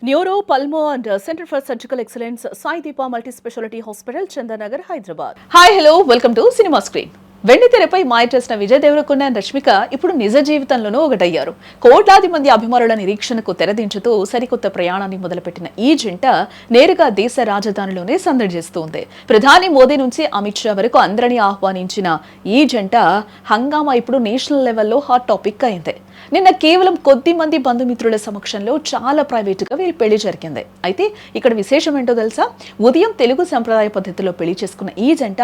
Neuro, Pulmo and Center for Surgical Excellence, Sai Deepa Multi-Speciality Hospital, Chandanagar, Hyderabad. Hi, hello, welcome to Cinema Screen. వెండి తెరపై మాయ చేసిన Vijay Devarakonda and Rashmika ఇప్పుడు నిజ జీవితంలోనూ ఒకటయ్యారు. కోట్లాది మంది అభిమానుల నిరీక్షణకు తెరదించుతూ సరికొత్త ప్రయాణాన్ని మొదలుపెట్టిన ఈ జంట నేరుగా దేశ రాజధానిలోనే సందడి చేస్తోంది. ప్రధాని మోదీ నుంచి అమిత్ షా వరకు అందరినీ ఆహ్వానించిన ఈ జంట హంగామా ఇప్పుడు నేషనల్ లెవెల్లో హాట్ టాపిక్ అయింది. నిన్న కేవలం కొద్ది మంది బంధుమిత్రుల సమక్షంలో చాలా ప్రైవేటుగా వీరి పెళ్లి జరిగింది. అయితే ఇక్కడ విశేషం ఏంటో తెలుసా? ఉదయం తెలుగు సంప్రదాయ పద్ధతిలో పెళ్లి చేసుకున్న ఈ జంట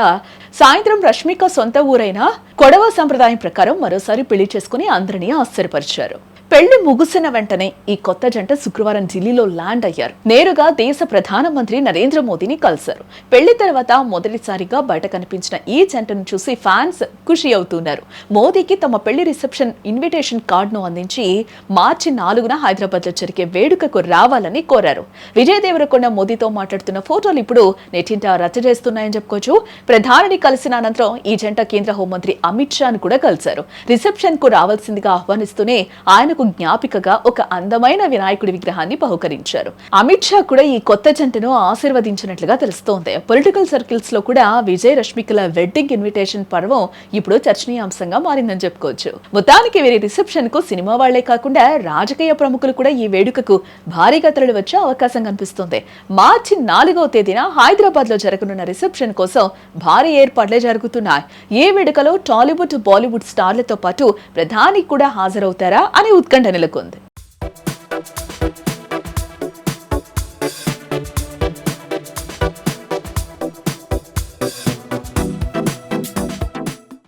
సాయంత్రం రష్మిక సొంత ఊరైన కొడవ సంప్రదాయం ప్రకారం మరోసారి పెళ్లి చేసుకుని అందరినీ ఆశ్చర్యపరిచారు. పెళ్లి ముగిసిన వెంటనే ఈ కొత్త జంట శుక్రవారం ఢిల్లీలో ల్యాండ్ అయ్యారు. నేరుగా దేశ ప్రధానమంత్రి నరేంద్ర మోదీని కలిశారు. పెళ్లి తర్వాత మొదటిసారిగా బయట కనిపించిన ఈ జంటను చూసి ఫ్యాన్స్ ఖుషి అవుతున్నారు. మోదీకి తమ పెళ్లి రిసెప్షన్ ఇన్విటేషన్ కార్డును అందించి మార్చి 4న హైదరాబాద్ లో జరిగే వేడుకకు రావాలని కోరారు. విజయ్ దేవరకొండ మోదీతో మాట్లాడుతున్న ఫోటోలు ఇప్పుడు నెట్టింట రచ్చ చేస్తున్నాయని చెప్పుకోవచ్చు. ప్రధానిని కలిసిన అనంతరం ఈ జంట కేంద్ర హోంమంత్రి అమిత్ షాను కూడా కలిశారు. రిసెప్షన్ కు రావాల్సిందిగా ఆహ్వానిస్తూనే ఆయన జ్ఞాపికగా ఒక అందమైన వినాయకుడి విగ్రహాన్ని బహుకరించారు. అమిత్ షా కూడా ఈ కొత్త జంటను ఆశీర్వదించినట్లుగా తెలుస్తోంది. పొలిటికల్ సర్కిల్స్ లో కూడా విజయ్ రష్మికల వెడ్డింగ్ ఇన్విటేషన్ పర్వం ఇప్పుడు చర్చనీయాంశంగా మారిందని చెప్పుకోవచ్చు. మొత్తానికి వీరి రిసెప్షన్ కు సినిమా వాళ్లే కాకుండా రాజకీయ ప్రముఖులు కూడా ఈ వేడుకకు భారీగా తరలి వచ్చే అవకాశం కనిపిస్తోంది. మార్చి 4వ తేదీన హైదరాబాద్ లో జరగనున్న రిసెప్షన్ కోసం భారీ ఏర్పాట్లే జరుగుతున్నాయి. ఈ వేడుకలో టాలీవుడ్, బాలీవుడ్ స్టార్లతో పాటు ప్రధాని కూడా హాజరవుతారా అని ఉత్కంఠ నెలకొంది.